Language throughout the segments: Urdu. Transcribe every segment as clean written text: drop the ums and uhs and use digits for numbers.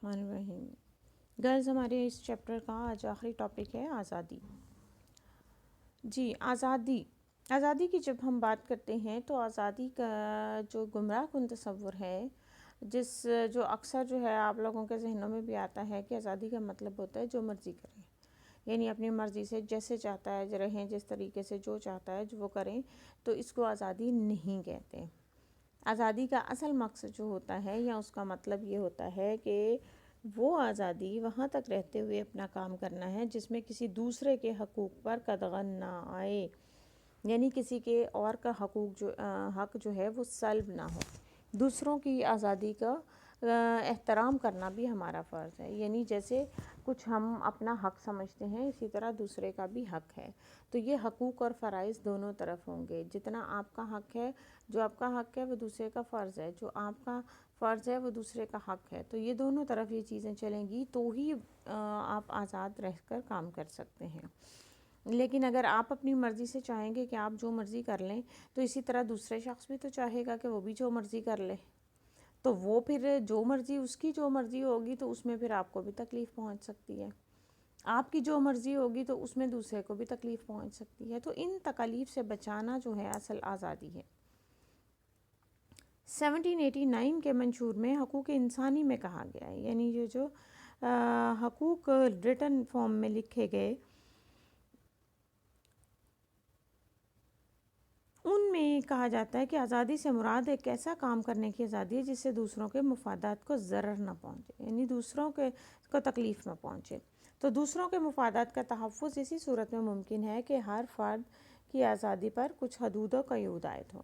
الرحمن الرحیم. گرلز، ہمارے اس چیپٹر کا آج آخری ٹاپک ہے آزادی. جی، آزادی کی جب ہم بات کرتے ہیں تو آزادی کا جو گمراہ کن تصور ہے، جو اکثر جو ہے آپ لوگوں کے ذہنوں میں بھی آتا ہے کہ آزادی کا مطلب ہوتا ہے جو مرضی کریں، یعنی اپنی مرضی سے جیسے چاہتا ہے رہیں، جس طریقے سے جو چاہتا ہے جو وہ کریں، تو اس کو آزادی نہیں کہتے. آزادی کا اصل مقصد جو ہوتا ہے یا اس کا مطلب یہ ہوتا ہے کہ وہ آزادی وہاں تک رہتے ہوئے اپنا کام کرنا ہے جس میں کسی دوسرے کے حقوق پر قدغن نہ آئے، یعنی کسی کے اور کا حق جو ہے وہ سلب نہ ہو. دوسروں کی آزادی کا احترام کرنا بھی ہمارا فرض ہے، یعنی جیسے کچھ ہم اپنا حق سمجھتے ہیں اسی طرح دوسرے کا بھی حق ہے. تو یہ حقوق اور فرائض دونوں طرف ہوں گے. جتنا آپ کا حق ہے، جو آپ کا حق ہے وہ دوسرے کا فرض ہے، جو آپ کا فرض ہے وہ دوسرے کا حق ہے. تو یہ دونوں طرف یہ چیزیں چلیں گی تو ہی آپ آزاد رہ کر کام کر سکتے ہیں. لیکن اگر آپ اپنی مرضی سے چاہیں گے کہ آپ جو مرضی کر لیں، تو اسی طرح دوسرے شخص بھی تو چاہے گا کہ وہ بھی جو مرضی کر لے. تو وہ پھر اس کی جو مرضی ہوگی تو اس میں پھر آپ کو بھی تکلیف پہنچ سکتی ہے. آپ کی جو مرضی ہوگی تو اس میں دوسرے کو بھی تکلیف پہنچ سکتی ہے. تو ان تکالیف سے بچانا جو ہے اصل آزادی ہے. 1789 کے منشور میں حقوق انسانی میں کہا گیا ہے، یعنی یہ جو حقوق ریٹن فارم میں لکھے گئے ان میں کہا جاتا ہے کہ آزادی سے مراد ایک ایسا کام کرنے کی آزادی ہے جس سے دوسروں کے مفادات کو ضرر نہ پہنچے، یعنی دوسروں کو تکلیف نہ پہنچے. تو دوسروں کے مفادات کا تحفظ اسی صورت میں ممکن ہے کہ ہر فرد کی آزادی پر کچھ حدود و قیود عائد ہوں.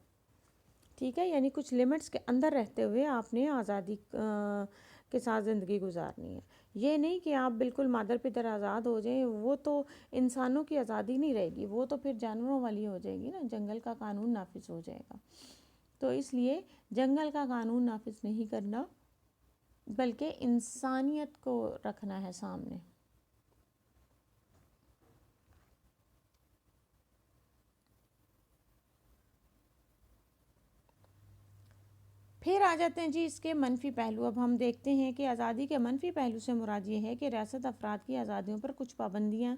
ٹھیک ہے، یعنی کچھ لمٹس کے اندر رہتے ہوئے آپ نے آزادی کے ساتھ زندگی گزارنی ہے. یہ نہیں کہ آپ بالکل مادر پدر آزاد ہو جائیں، وہ تو انسانوں کی آزادی نہیں رہے گی، وہ تو پھر جانوروں والی ہو جائے گی نا، جنگل کا قانون نافذ ہو جائے گا. تو اس لیے جنگل کا قانون نافذ نہیں کرنا بلکہ انسانیت کو رکھنا ہے سامنے. پھر آ جاتے ہیں جی اس کے منفی پہلو. اب ہم دیکھتے ہیں کہ آزادی کے منفی پہلو سے مراد یہ ہے کہ ریاست افراد کی آزادیوں پر کچھ پابندیاں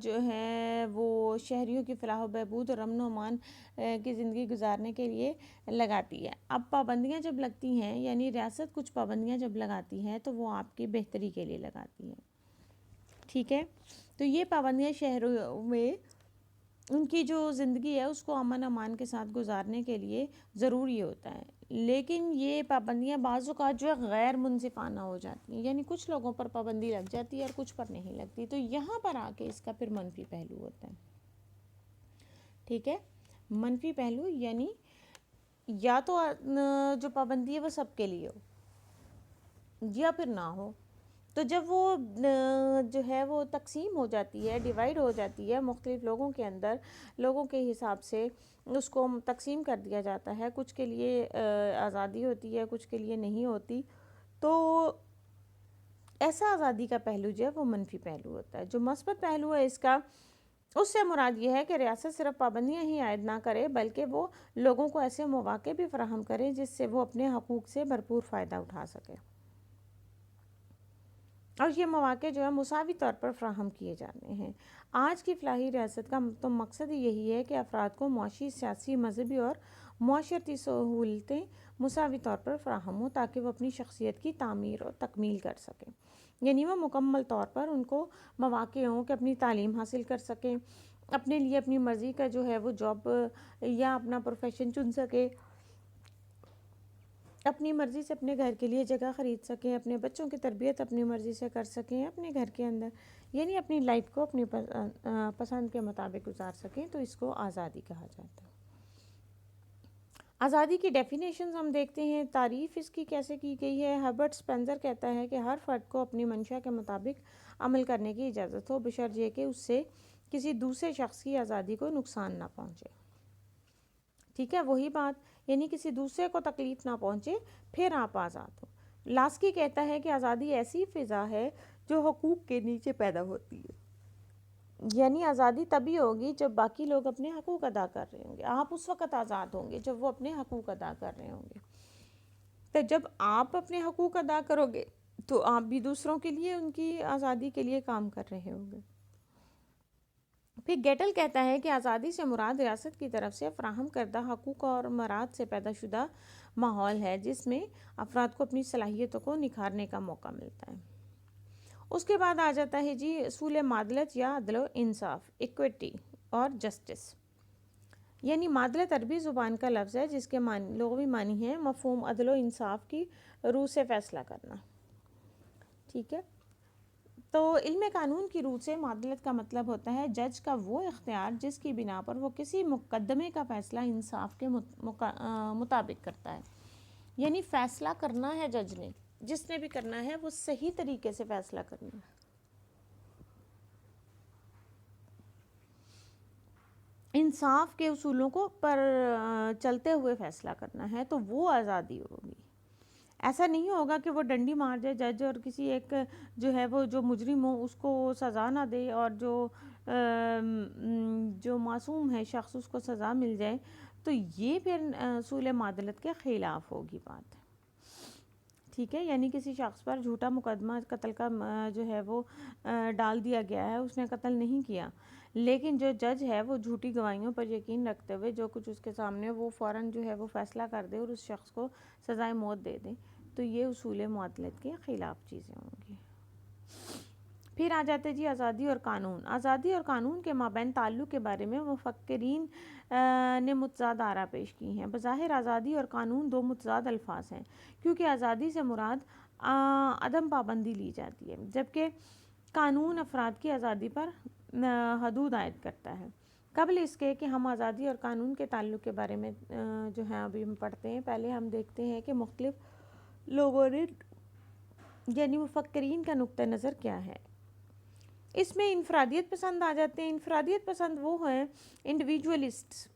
جو ہے وہ شہریوں کی فلاح و بہبود اور امن و امان کی زندگی گزارنے کے لیے لگاتی ہے. اب پابندیاں جب لگتی ہیں، یعنی ریاست کچھ پابندیاں جب لگاتی ہے تو وہ آپ کی بہتری کے لیے لگاتی ہے. ٹھیک ہے، تو یہ پابندیاں شہروں میں ان کی جو زندگی ہے اس کو امن امان کے ساتھ گزارنے کے لیے ضروری ہوتا ہے. لیکن یہ پابندیاں بعض اوقات جو ہے غیر منصفانہ ہو جاتی ہیں، یعنی کچھ لوگوں پر پابندی لگ جاتی ہے اور کچھ پر نہیں لگتی. تو یہاں پر آ کے اس کا پھر منفی پہلو ہوتا ہے. ٹھیک ہے، منفی پہلو یعنی یا تو جو پابندی ہے وہ سب کے لیے ہو یا پھر نہ ہو. تو جب وہ جو ہے وہ تقسیم ہو جاتی ہے، ڈیوائیڈ ہو جاتی ہے مختلف لوگوں کے اندر، لوگوں کے حساب سے اس کو تقسیم کر دیا جاتا ہے، کچھ کے لیے آزادی ہوتی ہے کچھ کے لیے نہیں ہوتی، تو ایسا آزادی کا پہلو جو ہے وہ منفی پہلو ہوتا ہے. جو مثبت پہلو ہے اس کا، اس سے مراد یہ ہے کہ ریاست صرف پابندیاں ہی عائد نہ کرے بلکہ وہ لوگوں کو ایسے مواقع بھی فراہم کرے جس سے وہ اپنے حقوق سے بھرپور فائدہ اٹھا سکے. اور یہ مواقع جو ہے مساوی طور پر فراہم کیے جانے ہیں. آج کی فلاحی ریاست کا تو مقصد یہی ہے کہ افراد کو معاشی، سیاسی، مذہبی اور معاشرتی سہولتیں مساوی طور پر فراہم ہوں تاکہ وہ اپنی شخصیت کی تعمیر اور تکمیل کر سکیں. یعنی وہ مکمل طور پر ان کو مواقع ہوں کہ اپنی تعلیم حاصل کر سکیں، اپنے لیے اپنی مرضی کا جو ہے وہ جاب یا اپنا پروفیشن چن سکے، اپنی مرضی سے اپنے گھر کے لیے جگہ خرید سکیں، اپنے بچوں کی تربیت اپنی مرضی سے کر سکیں اپنے گھر کے اندر، یعنی اپنی لائف کو اپنی پسند کے مطابق گزار سکیں. تو اس کو آزادی کہا جاتا ہے. آزادی کی ڈیفینیشنز ہم دیکھتے ہیں، تعریف اس کی کیسے کی گئی ہے. ہربرٹ اسپینسر کہتا ہے کہ ہر فرد کو اپنی منشا کے مطابق عمل کرنے کی اجازت ہو بشرط یہ کہ اس سے کسی دوسرے شخص کی آزادی کو نقصان نہ پہنچے. ٹھیک ہے، وہی بات، یعنی کسی دوسرے کو تکلیف نہ پہنچے، پھر آپ آزاد ہو. لاسکی کہتا ہے کہ آزادی ایسی فضا ہے جو حقوق کے نیچے پیدا ہوتی ہے، یعنی آزادی تبھی ہوگی جب باقی لوگ اپنے حقوق ادا کر رہے ہوں گے. آپ اس وقت آزاد ہوں گے جب وہ اپنے حقوق ادا کر رہے ہوں گے. تو جب آپ اپنے حقوق ادا کرو گے تو آپ بھی دوسروں کے لیے ان کی آزادی کے لیے کام کر رہے ہوگے۔ پھر گیٹل کہتا ہے کہ آزادی سے مراد ریاست کی طرف سے فراہم کردہ حقوق اور مراد سے پیدا شدہ ماحول ہے جس میں افراد کو اپنی صلاحیتوں کو نکھارنے کا موقع ملتا ہے۔ اس کے بعد آ جاتا ہے جی اصول معدلت یا عدل و انصاف، ایکویٹی اور جسٹس۔ یعنی معدلت عربی زبان کا لفظ ہے جس کے لغوی معنی ہے مفہوم عدل و انصاف کی روح سے فیصلہ کرنا، ٹھیک ہے۔ تو علم قانون کی روح سے معدلت کا مطلب ہوتا ہے جج کا وہ اختیار جس کی بنا پر وہ کسی مقدمے کا فیصلہ انصاف کے مطابق کرتا ہے۔ یعنی فیصلہ کرنا ہے جج نے، جس نے بھی کرنا ہے وہ صحیح طریقے سے فیصلہ کرنا ہے۔ انصاف کے اصولوں کو پر چلتے ہوئے فیصلہ کرنا ہے، تو وہ آزادی ہوگی۔ ایسا نہیں ہوگا کہ وہ ڈنڈی مار جائے جج اور کسی ایک جو ہے وہ جو مجرم ہو اس کو سزا نہ دے، اور جو معصوم ہے شخص اس کو سزا مل جائے، تو یہ پھر اصول معدلت کے خلاف ہوگی بات، ٹھیک ہے۔ یعنی کسی شخص پر جھوٹا مقدمہ قتل کا جو ہے وہ ڈال دیا گیا ہے، اس نے قتل نہیں کیا، لیکن جو جج ہے وہ جھوٹی گواہیوں پر یقین رکھتے ہوئے جو کچھ اس کے سامنے وہ فوراً جو ہے وہ فیصلہ کر دے اور اس شخص کو سزائے موت دے دے، تو یہ اصول معدلت کے خلاف چیزیں ہوں گی۔ پھر آ جاتے جی آزادی اور قانون۔ آزادی اور قانون کے مابین تعلق کے بارے میں مفکرین نے متضاد آراء پیش کی ہیں۔ بظاہر آزادی اور قانون دو متضاد الفاظ ہیں، کیونکہ آزادی سے مراد عدم پابندی لی جاتی ہے، جبکہ قانون افراد کی آزادی پر حدود عائد کرتا ہے۔ قبل اس کے کہ ہم آزادی اور قانون کے تعلق کے بارے میں جو ہے ابھی ہم پڑھتے ہیں، پہلے ہم دیکھتے ہیں کہ مختلف لوگوں نے یعنی مفکرین کا نقطہ نظر کیا ہے۔ اس میں انفرادیت پسند آ جاتے ہیں۔ انفرادیت پسند وہ ہیں انڈیویجولسٹس،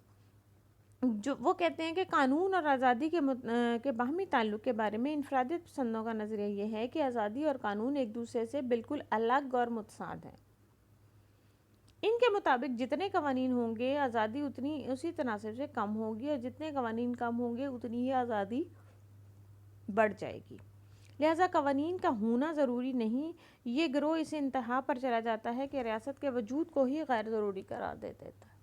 جو وہ کہتے ہیں کہ قانون اور آزادی کے باہمی تعلق کے بارے میں انفرادیت پسندوں کا نظریہ یہ ہے کہ آزادی اور قانون ایک دوسرے سے بالکل الگ اور متضاد ہیں۔ ان کے مطابق جتنے قوانین ہوں گے آزادی اسی تناسب سے کم ہوگی، اور جتنے قوانین کم ہوں گے اتنی ہی آزادی بڑھ جائے گی۔ لہذا قوانین کا ہونا ضروری نہیں، یہ گروہ اس انتہا پر چلا جاتا ہے کہ ریاست کے وجود کو ہی غیر ضروری قرار دے دیتا ہے۔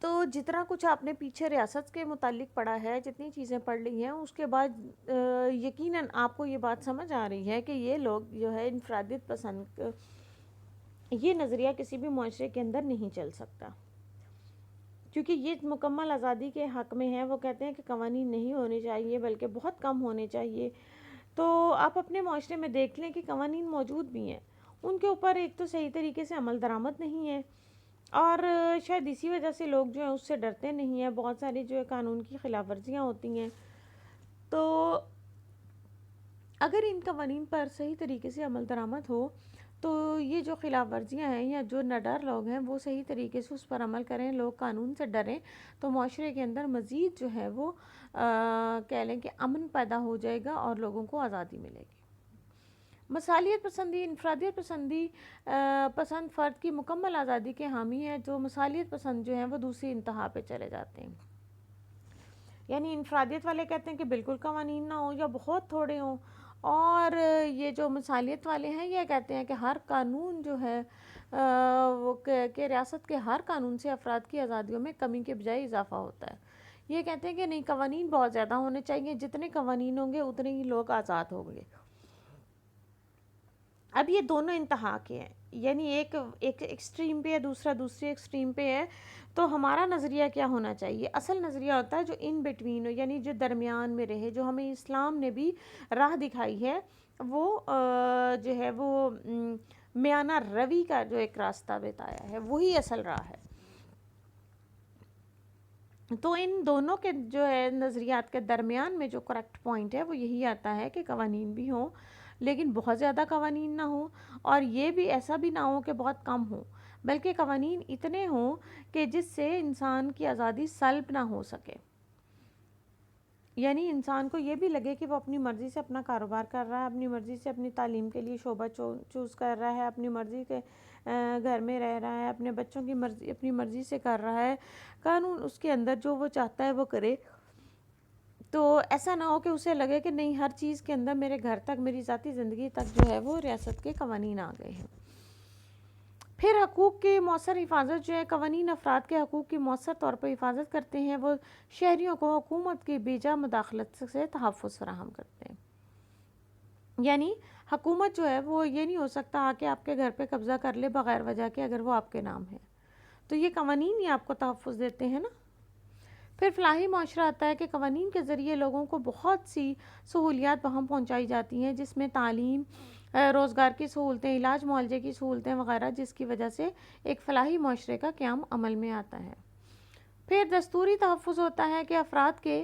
تو جتنا کچھ آپ نے پیچھے ریاست کے متعلق پڑھا ہے، جتنی چیزیں پڑھ لی ہیں، اس کے بعد یقیناً آپ کو یہ بات سمجھ آ رہی ہے کہ یہ لوگ جو ہے انفرادیت پسند، یہ نظریہ کسی بھی معاشرے کے اندر نہیں چل سکتا، کیونکہ یہ مکمل آزادی کے حق میں ہے۔ وہ کہتے ہیں کہ قوانین نہیں ہونے چاہیے بلکہ بہت کم ہونے چاہیے۔ تو آپ اپنے معاشرے میں دیکھ لیں کہ قوانین موجود بھی ہیں، ان کے اوپر ایک تو صحیح طریقے سے عمل درآمد نہیں ہے، اور شاید اسی وجہ سے لوگ جو ہیں اس سے ڈرتے نہیں ہیں، بہت ساری جو ہے قانون کی خلاف ورزیاں ہوتی ہیں۔ تو اگر ان قوانین پر صحیح طریقے سے عمل درآمد ہو تو یہ جو خلاف ورزیاں ہیں یا جو نڈر لوگ ہیں وہ صحیح طریقے سے اس پر عمل کریں، لوگ قانون سے ڈریں، تو معاشرے کے اندر مزید جو ہے وہ کہہ لیں کہ امن پیدا ہو جائے گا اور لوگوں کو آزادی ملے گی۔ مثالیت پسندی، انفرادیت پسند فرد کی مکمل آزادی کے حامی ہے، جو مثالیت پسند جو ہیں وہ دوسری انتہا پہ چلے جاتے ہیں۔ یعنی انفرادیت والے کہتے ہیں کہ بالکل قوانین نہ ہوں یا بہت تھوڑے ہوں، اور یہ جو مثالیت والے ہیں یہ کہتے ہیں کہ ہر قانون جو ہے وہ کہ ریاست کے ہر قانون سے افراد کی آزادیوں میں کمی کے بجائے اضافہ ہوتا ہے۔ یہ کہتے ہیں کہ نہیں، قوانین بہت زیادہ ہونے چاہیے، جتنے قوانین ہوں گے اتنے ہی لوگ آزاد ہوں گے۔ اب یہ دونوں انتہا کے ہیں، یعنی ایک ایکسٹریم پہ ہے، دوسرا دوسری ایکسٹریم پہ ہے۔ تو ہمارا نظریہ کیا ہونا چاہیے؟ اصل نظریہ ہوتا ہے جو ان بٹوین ہو، یعنی جو درمیان میں رہے، جو ہمیں اسلام نے بھی راہ دکھائی ہے، وہ جو ہے وہ میانہ روی کا جو ایک راستہ بتایا ہے، وہی اصل راہ ہے۔ تو ان دونوں کے جو ہے نظریات کے درمیان میں جو کریکٹ پوائنٹ ہے وہ یہی آتا ہے کہ قوانین بھی ہوں لیکن بہت زیادہ قوانین نہ ہوں، اور یہ بھی ایسا بھی نہ ہو کہ بہت کم ہوں، بلکہ قوانین اتنے ہوں کہ جس سے انسان کی آزادی سلب نہ ہو سکے۔ یعنی انسان کو یہ بھی لگے کہ وہ اپنی مرضی سے اپنا کاروبار کر رہا ہے، اپنی مرضی سے اپنی تعلیم کے لیے شعبہ چوز کر رہا ہے، اپنی مرضی کے گھر میں رہ رہا ہے، اپنے بچوں کی مرضی اپنی مرضی سے کر رہا ہے، قانون اس کے اندر جو وہ چاہتا ہے وہ کرے. تو ایسا نہ ہو کہ اسے لگے کہ نہیں، ہر چیز کے اندر میرے گھر تک، میری ذاتی زندگی تک جو ہے وہ ریاست کے قوانین آ گئے ہیں. پھر حقوق کی مؤثر حفاظت جو ہے، قوانین افراد کے حقوق کی مؤثر طور پر حفاظت کرتے ہیں. وہ شہریوں کو حکومت کی بیجا مداخلت سے تحفظ فراہم کرتے ہیں. یعنی حکومت جو ہے وہ یہ نہیں ہو سکتا کہ آپ کے گھر پہ قبضہ کر لے بغیر وجہ کے اگر وہ آپ کے نام ہے. تو یہ قوانین ہی آپ کو تحفظ دیتے ہیں نا. پھر فلاحی معاشرہ آتا ہے کہ قوانین کے ذریعے لوگوں کو بہت سی سہولیات وہاں پہنچائی جاتی ہیں، جس میں تعلیم، روزگار کی سہولتیں، علاج معالجے کی سہولتیں وغیرہ، جس کی وجہ سے ایک فلاحی معاشرے کا قیام عمل میں آتا ہے. پھر دستوری تحفظ ہوتا ہے کہ افراد کے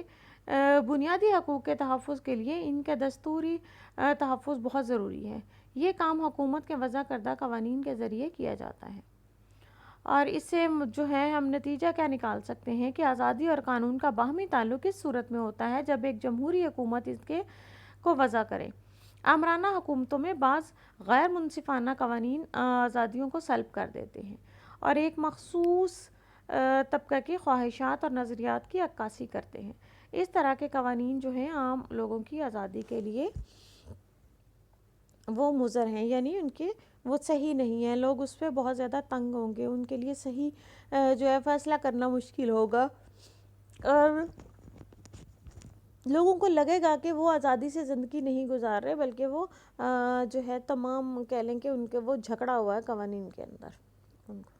بنیادی حقوق کے تحفظ کے لیے ان کا دستوری تحفظ بہت ضروری ہے. یہ کام حکومت کے وضع کردہ قوانین کے ذریعے کیا جاتا ہے. اور اس سے جو ہے ہم نتیجہ کیا نکال سکتے ہیں کہ آزادی اور قانون کا باہمی تعلق اس صورت میں ہوتا ہے جب ایک جمہوری حکومت اس کے کو وضع کرے. آمرانہ حکومتوں میں بعض غیر منصفانہ قوانین آزادیوں کو سلب کر دیتے ہیں اور ایک مخصوص طبقہ کی خواہشات اور نظریات کی عکاسی کرتے ہیں. اس طرح کے قوانین جو ہیں عام لوگوں کی آزادی کے لیے وہ مضر ہیں، یعنی ان کے وہ صحیح نہیں ہیں. لوگ اس پہ بہت زیادہ تنگ ہوں گے، ان کے لیے صحیح جو ہے فیصلہ کرنا مشکل ہوگا، اور لوگوں کو لگے گا کہ وہ آزادی سے زندگی نہیں گزار رہے، بلکہ وہ جو ہے تمام کہہ لیں کہ ان کے وہ جھگڑا ہوا ہے قوانین کے اندر ان کو.